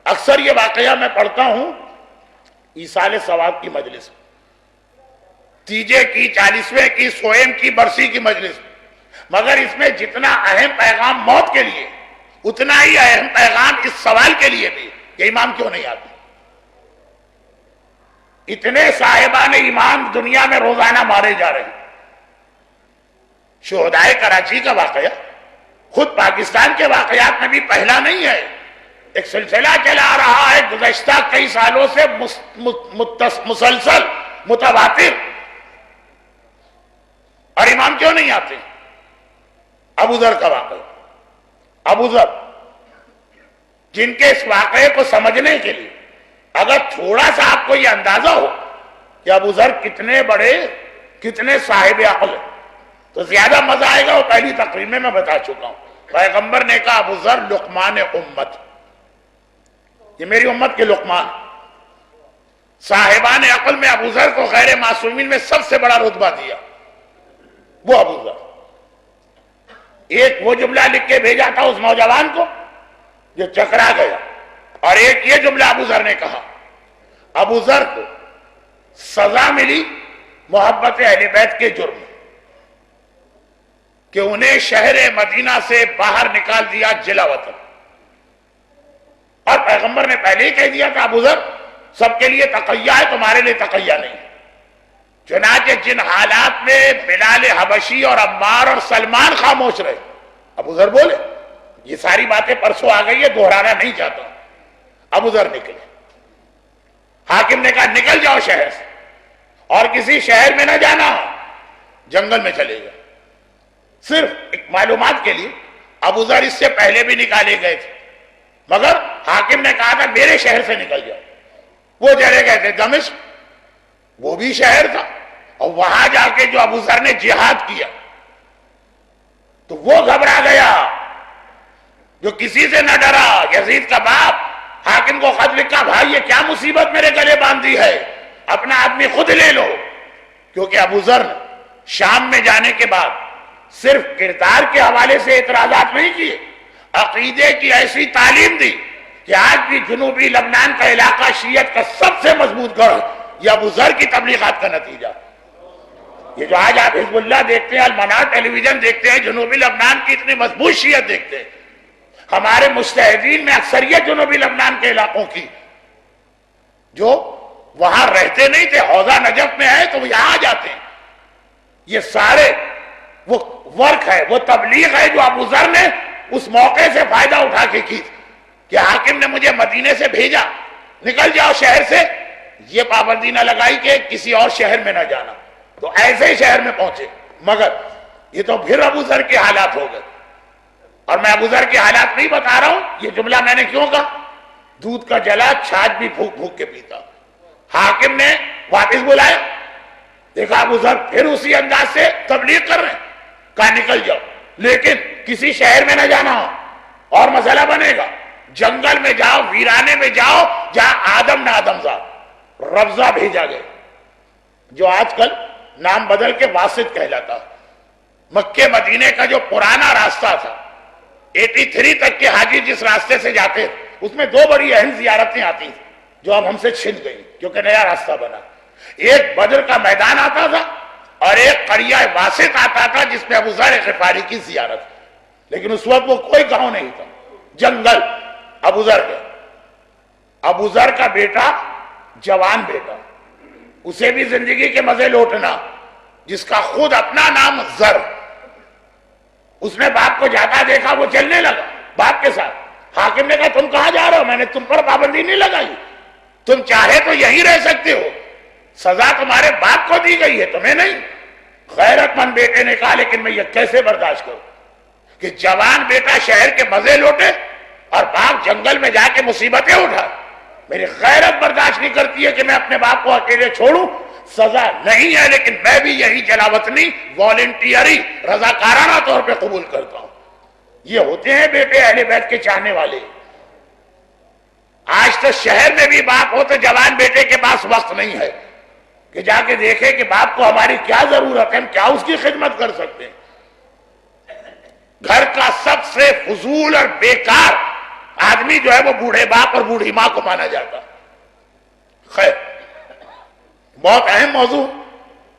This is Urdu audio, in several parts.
اکثر یہ واقعہ میں پڑھتا ہوں ایصال ثواب کی مجلس میں، تیجے کی، 40ویں کی، سوئم کی برسی کی مجلس میں، مگر اس میں جتنا اہم پیغام موت کے لیے اتنا ہی اہم پیغام اس سوال کے لیے بھی کہ امام کیوں نہیں آتے۔ اتنے صاحبان ایمان دنیا میں روزانہ مارے جا رہے ہیں۔ شہدائے کراچی کا واقعہ خود پاکستان کے واقعات میں بھی پہلا نہیں ہے، ایک سلسلہ چلا رہا ہے گزشتہ کئی سالوں سے مسلسل متواتر، اور امام کیوں نہیں آتے؟ ابو ذر کا واقعہ، ابو ذر جن کے اس واقعے کو سمجھنے کے لیے اگر تھوڑا سا آپ کو یہ اندازہ ہو کہ ابو ذر کتنے بڑے، کتنے صاحب عقل ہیں، تو زیادہ مزہ آئے گا۔ وہ پہلی تقریر میں بتا چکا ہوں، پیغمبر نے کہا ابو ذر لقمان امت، یہ میری امت کے لقمان۔ صاحبان عقل میں ابو ذر کو غیر معصومین میں سب سے بڑا رتبہ دیا، وہ ابو ذر۔ ایک وہ جملہ لکھ کے بھیجا تھا اس نوجوان کو جو چکرا گیا، اور ایک یہ جملہ ابو ذر نے کہا۔ ابو ذر کو سزا ملی محبت اہل بیت کے جرم کہ انہیں شہر مدینہ سے باہر نکال دیا جلا وطن، اور پیغمبر نے پہلے ہی کہہ دیا تھا ابو ذر سب کے لیے تقیہ ہے، تمہارے لیے تقیہ نہیں۔ چنانچہ جن حالات میں بلال حبشی اور عمار اور سلمان خاموش رہے، ابو ذر بولے۔ یہ ساری باتیں پرسوں آ گئی ہے، دہرانا نہیں چاہتا۔ ابو ذر نکلے، حاکم نے کہا نکل جاؤ شہر سے، اور کسی شہر میں نہ جانا، جنگل میں چلے گئے۔ صرف ایک معلومات کے لیے ابو ذر اس سے پہلے بھی نکالے گئے تھے، مگر حاکم نے کہا تھا میرے شہر سے نکل جاؤ۔ وہ چلے گئے تھے دمشق، وہ بھی شہر تھا، اور وہاں جا کے جو ابو ذر نے جہاد کیا تو وہ گھبرا گیا، جو کسی سے نہ ڈرا۔ یزید کا باپ حاکم کو خط لکھا، بھائی یہ کیا مصیبت میرے گلے باندھی ہے، اپنا آدمی خود لے لو۔ کیونکہ ابو ذر شام میں جانے کے بعد صرف کردار کے حوالے سے اعتراضات نہیں کیے، عقیدے کی ایسی تعلیم دی کہ آج بھی جنوبی لبنان کا علاقہ شیعت کا سب سے مضبوط گڑھ یہ ابو ذر کی تبلیغات کا نتیجہ۔ یہ جو آج آپ حزب اللہ دیکھتے ہیں، المنار ٹیلی ویژن دیکھتے ہیں، جنوبی لبنان کی اتنی مضبوط شیعت دیکھتے ہیں، ہمارے مجتہدین میں اکثریت جنوبی لبنان کے علاقوں کی جو وہاں رہتے نہیں تھے، حوضہ نجف میں ہے تو وہ یہاں جاتے ہیں۔ یہ سارے وہ ورک ہے، وہ تبلیغ ہے جو ابو ذر نے اس موقع سے فائدہ اٹھا کے کی کہ حاکم نے مجھے مدینے سے بھیجا، نکل جاؤ شہر سے، یہ پابندی نہ لگائی کہ کسی اور شہر میں نہ جانا، تو ایسے شہر میں پہنچے۔ مگر یہ تو پھر ابو ذر کے حالات ہو گئے، اور میں ابو ذر کے حالات نہیں بتا رہا ہوں۔ یہ جملہ میں نے کیوں کہا؟ دودھ کا جلا چھاچھ بھی پھونک پھونک کے پیتا۔ حاکم نے واپس بلایا، دیکھا ابو ذر پھر اسی انداز سے تبلیغ کر رہے ہیں، کہا نکل جاؤ، لیکن کسی شہر میں نہ جانا ہو، اور مسئلہ بنے گا، جنگل میں جاؤ، ویرانے میں جاؤ جہاں آدم نہ آدم زاد۔ ربضہ بھیجا گیا، جو آج کل نام بدل کے واسط کہلاتا۔ مکے مدینے کا جو پرانا راستہ تھا، 83 تک کے حاجی جس راستے سے جاتے اس میں دو بڑی اہم زیارتیں آتی تھیں جو اب ہم سے چھن گئی کیونکہ نیا راستہ بنا۔ ایک بدر کا میدان آتا تھا اور ایک قریہ واسط آتا تھا جس میں ابو ذر غفاری کی زیارت، لیکن اس وقت وہ کوئی گاؤں نہیں تھا، جنگل۔ ابو ذر گئے، ابو ذر کا بیٹا، جوان بیٹا، اسے بھی زندگی کے مزے لوٹنا، جس کا خود اپنا نام ذر، اس نے باپ کو جاتا دیکھا، وہ چلنے لگا باپ کے ساتھ۔ حاکم نے کہا تم کہاں جا رہے ہو؟ میں نے تم پر پابندی نہیں لگائی، تم چاہے تو یہی رہ سکتے ہو، سزا تمہارے باپ کو دی گئی ہے، تمہیں نہیں۔ غیرت مند بیٹے نے کہا لیکن میں یہ کیسے برداشت کروں کہ جوان بیٹا شہر کے مزے لوٹے اور باپ جنگل میں جا کے مصیبتیں اٹھا؟ میری غیرت برداشت نہیں کرتی ہے کہ میں اپنے باپ کو اکیلے چھوڑوں۔ سزا نہیں ہے لیکن میں بھی یہی جلاوطنی والنٹیری رضاکارانہ طور پہ قبول کرتا ہوں۔ یہ ہوتے ہیں بیٹے اہل بیت کے چاہنے والے۔ آج تو شہر میں بھی باپ ہو تو جوان بیٹے کے پاس وقت نہیں ہے کہ جا کے دیکھے کہ باپ کو ہماری کیا ضرورت ہے، ہم کیا اس کی خدمت کر سکتے ہیں۔ گھر کا سب سے فضول اور بیکار آدمی جو ہے وہ بوڑھے باپ اور بوڑھی ماں کو مانا جاتا. خیر، بہت اہم موضوع،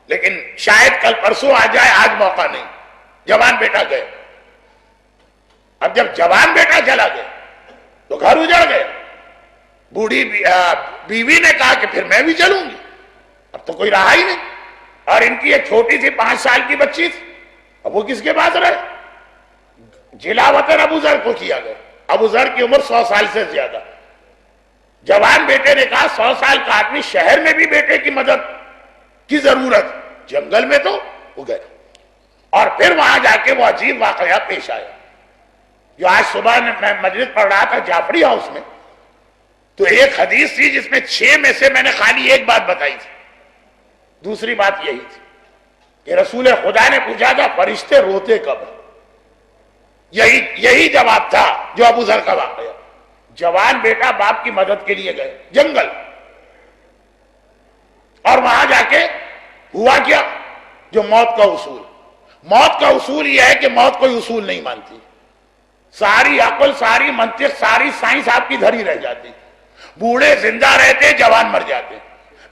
لیکن شاید کل پرسوں آ جائے، آج موقع نہیں. جوان بیٹا گئے. اب جب جوان بیٹا چلا گیا تو گھر اجڑ گئے. بوڑھی بیوی نے کہا کہ پھر میں بھی چلوں گی، اب تو کوئی رہا ہی نہیں. اور ان کی ایک چھوٹی سی 5 سال کی بچی تھی، اب وہ کس کے پاس رہے؟ جلا وطن ابو ذر کو کیا گیا. ابو ذر کی عمر 100 سال سے زیادہ. جوان بیٹے نے کہا 100 سال کا آدمی، شہر میں بھی بیٹے کی مدد کی ضرورت، جنگل میں تو وہ گئے. اور پھر وہاں جا کے وہ عجیب واقعہ پیش آیا جو آج صبح میں مجلس پڑھ رہا تھا جعفری ہاؤس میں. تو ایک حدیث تھی جس میں 6 میں سے میں نے خالی ایک بات بتائی تھی. دوسری بات یہی تھی کہ رسول خدا نے پوچھا تھا فرشتے روتے کب؟ یہی جواب تھا جو ابو ذر کا واقعہ. جوان بیٹا باپ کی مدد کے لیے گئے جنگل، اور وہاں جا کے ہوا کیا؟ جو موت کا اصول. موت کا اصول یہ ہے کہ موت کوئی اصول نہیں مانتی. ساری عقل، ساری منطق، ساری سائنس آپ کی دھری رہ جاتی. بوڑھے زندہ رہتے، جوان مر جاتے.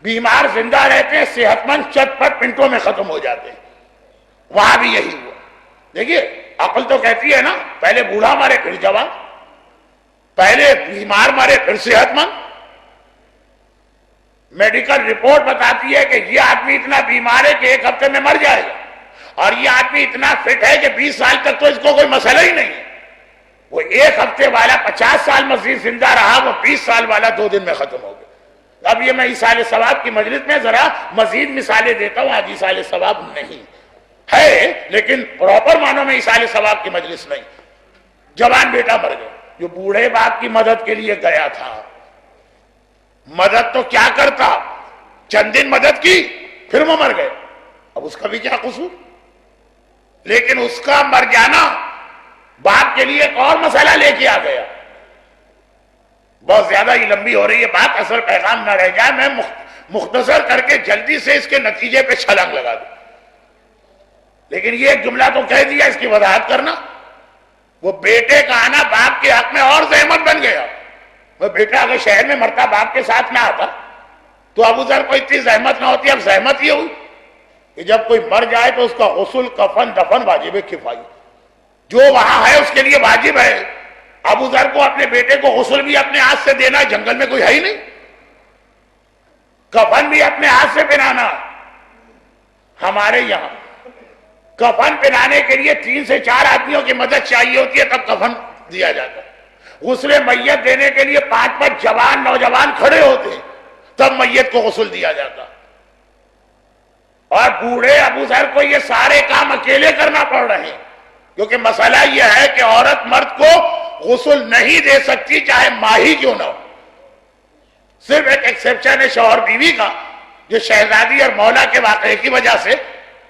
بیمار زندہ رہتے، صحت مند چٹ پٹ منٹوں میں ختم ہو جاتے. وہاں بھی یہی ہوا. دیکھیے، عقل تو کہتی ہے نا پہلے بوڑھا مرے پھر جوان، پہلے بیمار مرے پھر صحت مند. میڈیکل رپورٹ بتاتی ہے کہ یہ آدمی اتنا بیمار ہے کہ 1 ہفتے میں مر جائے گا، اور یہ آدمی اتنا فٹ ہے کہ 20 سال تک تو اس کو کوئی مسئلہ ہی نہیں ہے. وہ 1 ہفتے والا 50 سال مزید زندہ رہا، وہ 20 سال والا 2 دن میں ختم ہو گیا. اب یہ میں ایصال ثواب کی مجلس میں ذرا مزید مثالیں دیتا ہوں. آج ایصال ثواب نہیں ہے، لیکن پراپر معنوں میں ایصال ثواب کی مجلس نہیں. جوان بیٹا مر گیا جو بوڑھے باپ کی مدد کے لیے گیا تھا. مدد تو کیا کرتا، چند دن مدد کی پھر وہ مر گئے. اب اس کا بھی کیا قصور؟ لیکن اس کا مر جانا باپ کے لیے ایک اور مسئلہ لے کے آ گیا. بہت زیادہ ہی لمبی ہو رہی ہے بات، اصل پیغام نہ رہ جائے. میں مختصر کر کے جلدی سے اس کے نتیجے پہ چھلانگ لگا دوں. لیکن یہ ایک جملہ تو کہہ دیا، اس کی وضاحت کرنا. وہ بیٹے کا آنا باپ کے حق میں اور زحمت بن گیا. وہ بیٹا اگر شہر میں مرتا باپ کے ساتھ نہ آتا تو ابو ذر کو اتنی زحمت نہ ہوتی. اب زحمت یہ ہوئی کہ جب کوئی مر جائے تو اس کا غسل، کفن، دفن واجب کفائی، جو وہاں ہے اس کے لیے واجب ہے. ابو ذر کو اپنے بیٹے کو غسل بھی اپنے ہاتھ سے دینا، جنگل میں کوئی ہے ہی نہیں. کفن بھی اپنے ہاتھ سے پہنانا. ہمارے یہاں کفن پہنانے کے لیے 3 سے 4 آدمیوں کی مدد چاہیے ہوتی ہے، تب کفن دیا جاتا. غسل میت دینے کے لیے 5 جوان نوجوان کھڑے ہوتے ہیں، تب میت کو غسل دیا جاتا. اور بوڑھے ابو ذر کو یہ سارے کام اکیلے کرنا پڑ رہے ہیں، کیونکہ مسئلہ یہ ہے کہ عورت مرد کو غسل نہیں دے سکتی چاہے ماں ہی کیوں نہ ہو. صرف ایک ایکسیپشن ہے شوہر بیوی کا، جو شہزادی اور مولا کے واقعے کی وجہ سے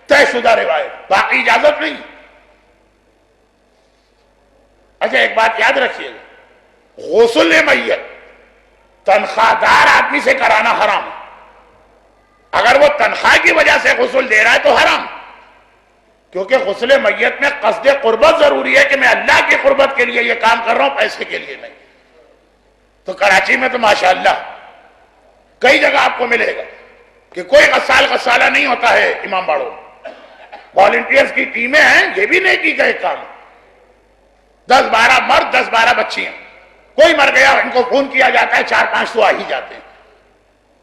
طے شدہ روایت، باقی اجازت نہیں. اچھا ایک بات یاد رکھیے گا، غسل میت تنخواہ دار آدمی سے کرانا حرام ہے. اگر وہ تنخواہ کی وجہ سے غسل دے رہا ہے تو حرام، کیونکہ غسل میت میں قصد قربت ضروری ہے کہ میں اللہ کی قربت کے لیے یہ کام کر رہا ہوں، پیسے کے لیے نہیں. تو کراچی میں تو ماشاءاللہ کئی جگہ آپ کو ملے گا کہ کوئی غسالہ نہیں ہوتا ہے امام باڑوں. والنٹیئرز کی ٹیمیں ہیں، یہ بھی نیکی کا ایک کام. 10-12 مرد 10-12 بچیاں، کوئی مر گیا ان کو فون کیا جاتا ہے، 4-5 تو آ ہی جاتے ہیں.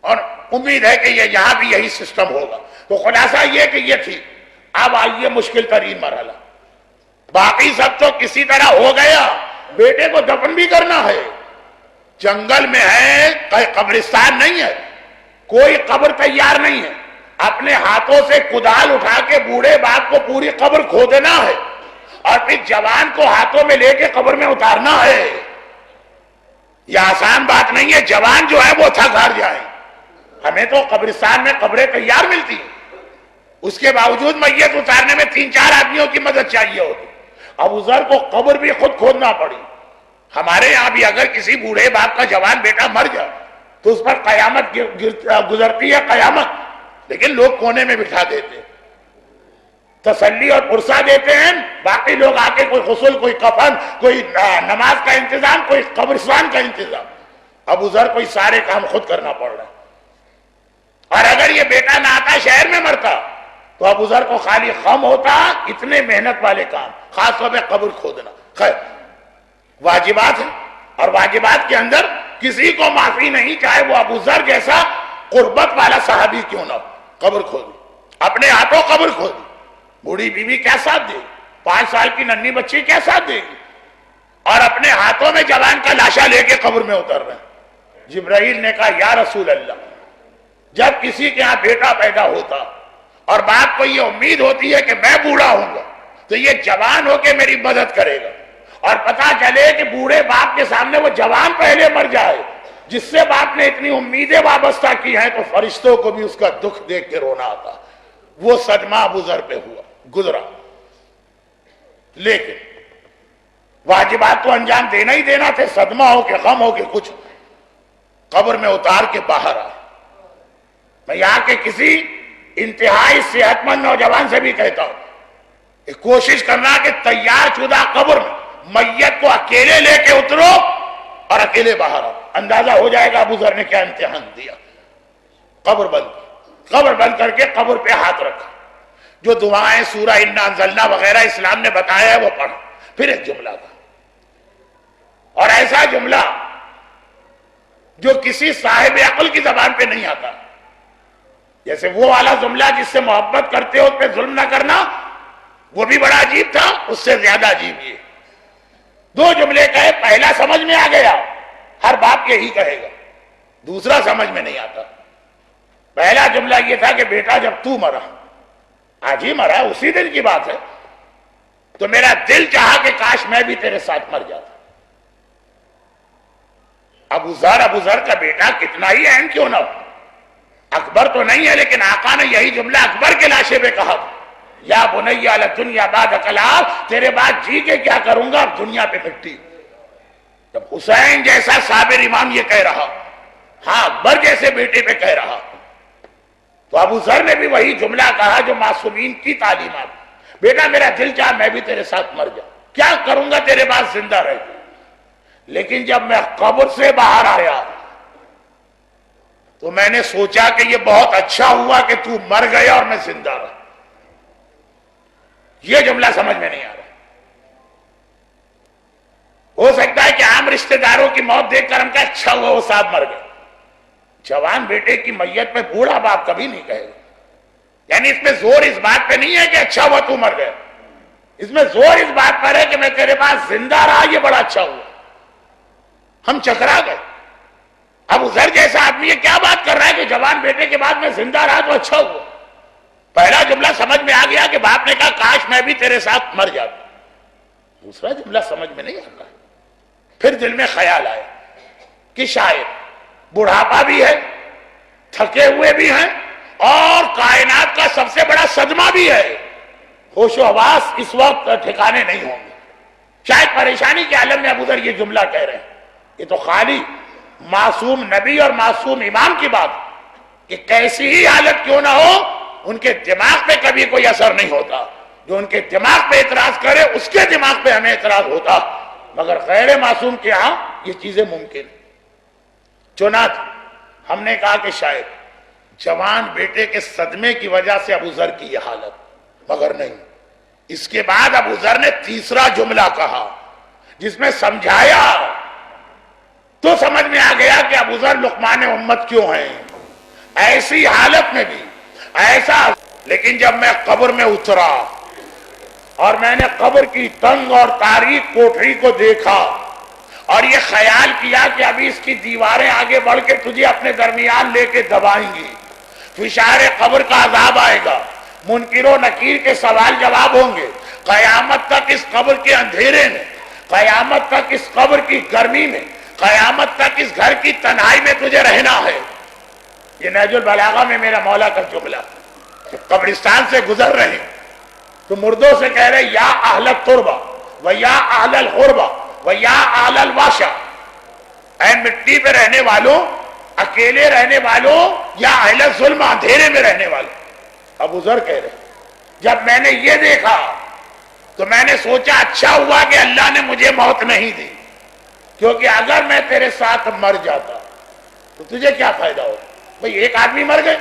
اور امید ہے کہ یہ یہاں بھی یہی سسٹم ہوگا. تو خلاصہ یہ کہ یہ ٹھیک. اب آئیے مشکل ترین مرحلہ. باقی سب تو کسی طرح ہو گیا، بیٹے کو دفن بھی کرنا ہے. جنگل میں ہے، قبرستان نہیں ہے، کوئی قبر تیار نہیں ہے. اپنے ہاتھوں سے کدال اٹھا کے بوڑھے باپ کو پوری قبر کھودنا ہے، اور پھر جوان کو ہاتھوں میں لے کے قبر میں اتارنا ہے. یہ آسان بات نہیں ہے. جوان جو ہے وہ تھک ہار جائیں. ہمیں تو قبرستان میں قبریں تیار ملتی ہیں، اس کے باوجود میت اتارنے میں 3-4 آدمیوں کی مدد چاہیے ہوتی. ابو ذر کو قبر بھی خود کھودنا پڑی. ہمارے یہاں بھی اگر کسی بوڑھے باپ کا جوان بیٹا مر جائے تو اس پر قیامت گزرتی ہے، قیامت، لیکن لوگ کونے میں بٹھا دیتے. تسلی اور پرسہ دیتے ہیں، باقی لوگ آ کے کوئی غسل، کوئی کفن، کوئی نماز کا انتظام، کوئی قبرستان کا انتظام. ابو ذر کوئی سارے کام خود کرنا پڑ رہا ہے. اور اگر یہ بیٹا نہ آتا، شہر میں مرتا، تو ابو ذر کو خالی غم ہوتا اتنے محنت والے کام، خاص طور پہ قبر کھودنا. خیر، واجبات ہیں، اور واجبات کے اندر کسی کو معافی نہیں، چاہے وہ ابو ذر جیسا قربت والا صحابی کیوں نہ ہو. قبر کھودی، اپنے ہاتھوں قبر کھودی. بوڑھی بیوی کیا ساتھ دے گی؟ 5 سال کی ننھی بچی کیا ساتھ دے گی؟ اور اپنے ہاتھوں میں جوان کا لاشا لے کے قبر میں اتر رہے ہیں. جبرائیل نے کہا یا رسول اللہ، جب کسی کے ہاں بیٹا پیدا ہوتا اور باپ کو یہ امید ہوتی ہے کہ میں بوڑھا ہوں گا تو یہ جوان ہو کے میری مدد کرے گا، اور پتا چلے کہ بوڑھے باپ کے سامنے وہ جوان پہلے مر جائے جس سے باپ نے اتنی امیدیں وابستہ کی ہیں، تو فرشتوں کو بھی اس کا دکھ دیکھ کے رونا آتا. وہ صدمہ ابو ذر پہ ہوا، گزرا. لیکن واجبات تو انجام دینا ہی دینا تھے، صدمہ ہو کہ غم ہو کہ کچھ. قبر میں اتار کے باہر آئے. میں یہاں کے کسی انتہائی صحت مند نوجوان سے بھی کہتا ہوں کہ کوشش کرنا کہ تیار شدہ قبر میں میت کو اکیلے لے کے اترو اور اکیلے باہر آؤ. اندازہ ہو جائے گا ابو ذر نے کیا امتحان دیا. قبر بند کی. قبر بند کر کے قبر پہ ہاتھ رکھا. جو دعائیں سورہ انا انزلنا وغیرہ اسلام نے بتایا ہے وہ پڑھا. پھر ایک جملہ تھا، اور ایسا جملہ جو کسی صاحب عقل کی زبان پہ نہیں آتا. جیسے وہ والا جملہ جس سے محبت کرتے ہو اس پہ ظلم نہ کرنا، وہ بھی بڑا عجیب تھا، اس سے زیادہ عجیب یہ. 2 جملے کہے، پہلا سمجھ میں آ گیا، ہر باپ یہی کہے گا. دوسرا سمجھ میں نہیں آتا. پہلا جملہ یہ تھا کہ بیٹا جب تو مرا، آج ہی مرا، اسی دن کی بات ہے، تو میرا دل چاہا کہ کاش میں بھی تیرے ساتھ مر جاتا. ابو ذر کا بیٹا کتنا ہی اہم کیوں نہ ہو، اکبر تو نہیں ہے، لیکن آقا نے یہی جملہ اکبر کے لاشے پہ کہا تھا، یا بنی علی الدنیا بعد کلام، تیرے بعد جی کے کیا کروں گا، دنیا پہ مٹی. جب حسین جیسا صابر امام یہ کہہ رہا، ہاں اکبر جیسے بیٹے پہ کہہ رہا، تو ابو ذر نے بھی وہی جملہ کہا جو معصومین کی تعلیمات. بیٹا میرا دل چاہ میں بھی تیرے ساتھ مر جاؤں، کیا کروں گا تیرے بعد زندہ رہ کے. لیکن جب میں قبر سے باہر آیا تو میں نے سوچا کہ یہ بہت اچھا ہوا کہ تو مر گیا اور میں زندہ رہا. یہ جملہ سمجھ میں نہیں آ رہا. ہو سکتا ہے کہ عام رشتہ داروں کی موت دیکھ کر ہم کہا اچھا ہوا وہ صاحب مر گئے. جوان بیٹے کی میت میں بوڑھا باپ کبھی نہیں کہے گا. یعنی اس میں زور اس بات پہ نہیں ہے کہ اچھا ہوا تو مر گیا، اس میں زور اس بات پر ہے کہ میں تیرے پاس زندہ رہا، یہ بڑا اچھا ہوا. ہم چکرا گئے. ابو ذر جیسا آدمی یہ کیا بات کر رہا ہے کہ جوان بیٹے کے بعد میں زندہ رہا تو اچھا ہوا. پہلا جملہ سمجھ میں آ گیا کہ باپ نے کہا کاش میں بھی تیرے ساتھ مر جاتا. دوسرا جملہ سمجھ میں نہیں آتا. پھر دل میں خیال آیا کہ شاید بڑھاپا بھی ہے، تھکے ہوئے بھی ہیں، اور کائنات کا سب سے بڑا صدمہ بھی ہے. ہوش و حواس اس وقت ٹھکانے نہیں ہوں گے. شاید پریشانی کے عالم میں ابو ذر یہ جملہ کہہ رہے ہیں. یہ تو خالی معصوم نبی اور معصوم امام کی بات کہ کیسی ہی حالت کیوں نہ ہو ان کے دماغ پہ کبھی کوئی اثر نہیں ہوتا. جو ان کے دماغ پہ اعتراض کرے اس کے دماغ پہ ہمیں اعتراض ہوتا، مگر غیر معصوم کے ہاں یہ چیزیں ممکن. چنانچہ ہم نے کہا کہ شاید جوان بیٹے کے صدمے کی وجہ سے ابو ذر کی یہ حالت، مگر نہیں. اس کے بعد ابو ذر نے تیسرا جملہ کہا جس میں سمجھایا تو سمجھ میں آ گیا کہ ابو ذر لقمان امت کیوں ہیں ایسی حالت میں بھی ایسا. لیکن جب میں قبر میں اترا اور میں نے قبر کی تنگ اور تاریک کوٹری کو دیکھا اور یہ خیال کیا کہ ابھی اس کی دیواریں آگے بڑھ کے تجھے اپنے درمیان لے کے دبائیں گی، فشار قبر کا عذاب آئے گا، منکر و نکیر کے سوال جواب ہوں گے، قیامت تک اس قبر کے اندھیرے میں، قیامت تک اس قبر کی گرمی میں، قیامت تک اس گھر کی تنہائی میں تجھے رہنا ہے. یہ نہج البلاغہ میں میرا مولا کا جملہ. قبرستان سے گزر رہے ہیں تو مردوں سے کہہ رہے یا اہل التربہ و یا اہل الغربہ و یا اہل الواشا، اے مٹی پہ رہنے والوں، اکیلے رہنے والوں، یا اہل ظلم اندھیرے میں رہنے والوں. ابو ذر کہہ رہے جب میں نے یہ دیکھا تو میں نے سوچا اچھا ہوا کہ اللہ نے مجھے موت نہیں دی، کیونکہ اگر میں تیرے ساتھ مر جاتا تو تجھے کیا فائدہ ہو؟ بھئی ایک آدمی مر گئے،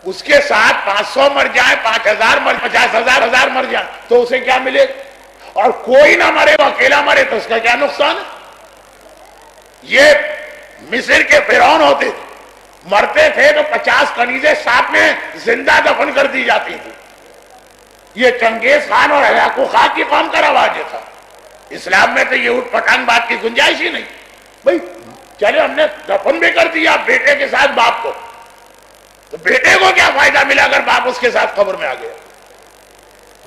اس کے ساتھ 500 مر جائیں، 5000 مر، 50,000 مر جائیں تو اسے کیا ملے؟ اور کوئی نہ مرے، وہ اکیلا مرے تو اس کا کیا نقصان ہے؟ یہ مصر کے فرعون ہوتے تھے، مرتے تھے تو 50 کنیزیں ساتھ میں زندہ دفن کر دی جاتی تھی۔ یہ چنگیز خان اور ہلاکو خان کی قوم کا رواج تھا۔ اسلام میں تو یہ اٹھ پٹانگ بات کی گنجائش ہی نہیں۔ بھئی چلے ہم نے دفن بھی کر دیا بیٹے کے ساتھ باپ کو، تو بیٹے کو کیا فائدہ ملا اگر باپ اس کے ساتھ قبر میں آ گیا؟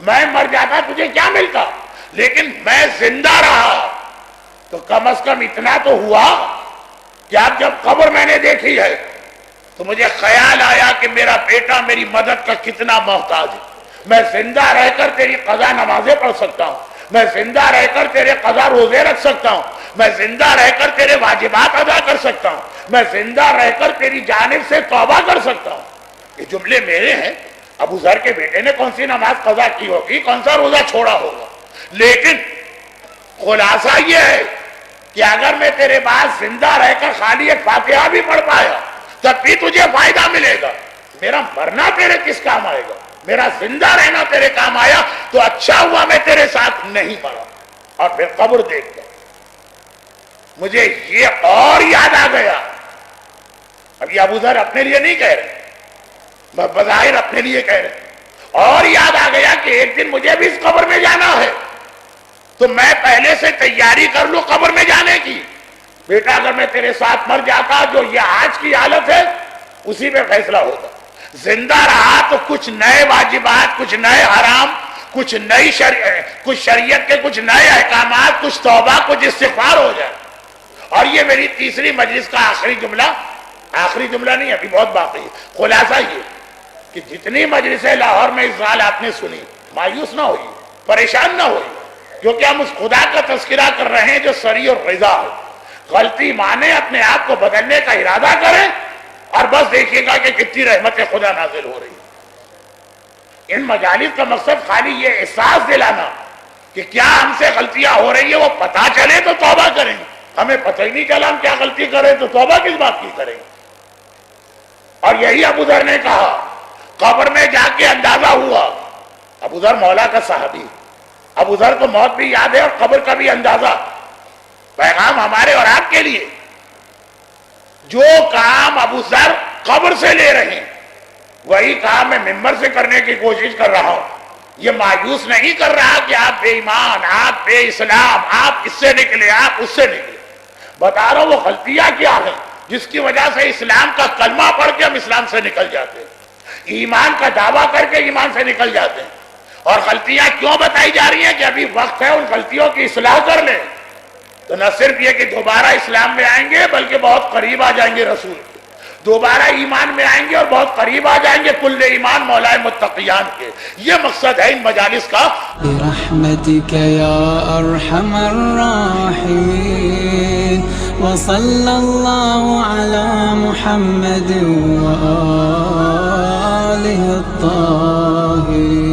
میں مر جاتا تجھے کیا ملتا؟ لیکن میں زندہ رہا تو کم از کم اتنا تو ہوا کہ اب جب قبر میں نے دیکھی ہے تو مجھے خیال آیا کہ میرا بیٹا میری مدد کا کتنا محتاج ہے۔ میں زندہ رہ کر تیری قضا نمازیں پڑھ سکتا ہوں، میں زندہ رہ کر تیرے قضا روزے رکھ سکتا ہوں، میں زندہ رہ کر تیرے واجبات ادا کر سکتا ہوں، میں زندہ رہ کر تیری جانب سے توبہ کر سکتا ہوں۔ یہ جملے میرے ہیں۔ ابو ذر کے بیٹے نے کون سی نماز قضا کی ہوگی، کون سا روزہ چھوڑا ہوگا، لیکن خلاصہ یہ ہے کہ اگر میں تیرے بعد زندہ رہ کر خالی ایک فاتحہ بھی پڑھ پایا تب بھی تجھے فائدہ ملے گا۔ میرا مرنا تیرے کس کام آئے گا؟ میرا زندہ رہنا تیرے کام آیا تو اچھا ہوا میں تیرے ساتھ نہیں مرا۔ اور پھر قبر دیکھ کر مجھے یہ اور یاد آ گیا۔ اب یہ ابو ذر اپنے لیے نہیں کہہ رہے، بظاہر اپنے لیے کہہ رہے، اور یاد آ گیا کہ ایک دن مجھے بھی اس قبر میں جانا ہے تو میں پہلے سے تیاری کر لوں قبر میں جانے کی۔ بیٹا اگر میں تیرے ساتھ مر جاتا جو یہ آج کی حالت ہے اسی پہ فیصلہ ہوتا، زندہ رہا تو کچھ نئے واجبات، کچھ نئے حرام، کچھ نئی کچھ شریعت کے کچھ نئے احکامات، کچھ توبہ، کچھ استغفار ہو جائے۔ اور یہ میری تیسری مجلس کا آخری جملہ نہیں، ابھی بہت باقی ہے۔ خلاصہ یہ کہ جتنی مجلسیں لاہور میں اس سال آپ نے سنی، مایوس نہ ہوئی، پریشان نہ ہوئی، کیونکہ ہم اس خدا کا تذکرہ کر رہے ہیں جو سری اور رضا ہے۔ غلطی مانے، اپنے آپ کو بدلنے کا ارادہ کریں اور بس دیکھیے گا کہ کتنی رحمت خدا نازل ہو رہی ہے۔ ان مجالس کا مقصد خالی یہ احساس دلانا کہ کیا ہم سے غلطیاں ہو رہی ہیں وہ پتہ چلے تو توبہ کریں، ہمیں پتہ ہی نہیں چلا ہم کیا غلطی کریں تو توبہ کس بات کی کریں۔ اور یہی ابو ذر نے کہا، قبر میں جا کے اندازہ ہوا۔ ابو ذر مولا کا صحابی، ابو ذر کو موت بھی یاد ہے اور قبر کا بھی اندازہ۔ پیغام ہمارے اور آپ کے لیے، جو کام ابو ذر قبر سے لے رہے ہیں وہی کام میں ممبر سے کرنے کی کوشش کر رہا ہوں۔ یہ مایوس نہیں کر رہا کہ آپ بے ایمان، آپ بے اسلام، آپ اس سے نکلے، آپ اس سے نکلے۔ بتا رہا ہوں وہ غلطیاں کیا ہیں جس کی وجہ سے اسلام کا کلمہ پڑھ کے ہم اسلام سے نکل جاتے ہیں، ایمان کا دعویٰ کر کے ایمان سے نکل جاتے ہیں۔ اور غلطیاں کیوں بتائی جا رہی ہیں کہ ابھی وقت ہے ان غلطیوں کی اصلاح کر لیں، تو نہ صرف یہ کہ دوبارہ اسلام میں آئیں گے بلکہ بہت قریب آ جائیں گے رسول کے، دوبارہ ایمان میں آئیں گے اور بہت قریب آ جائیں گے کل ایمان مولا متقیان کے۔ یہ مقصد ہے ان مجالس کا۔ برحمتک یا ارحم الراحمین، وصلی اللہ علی محمد وآلہ الطاہرین۔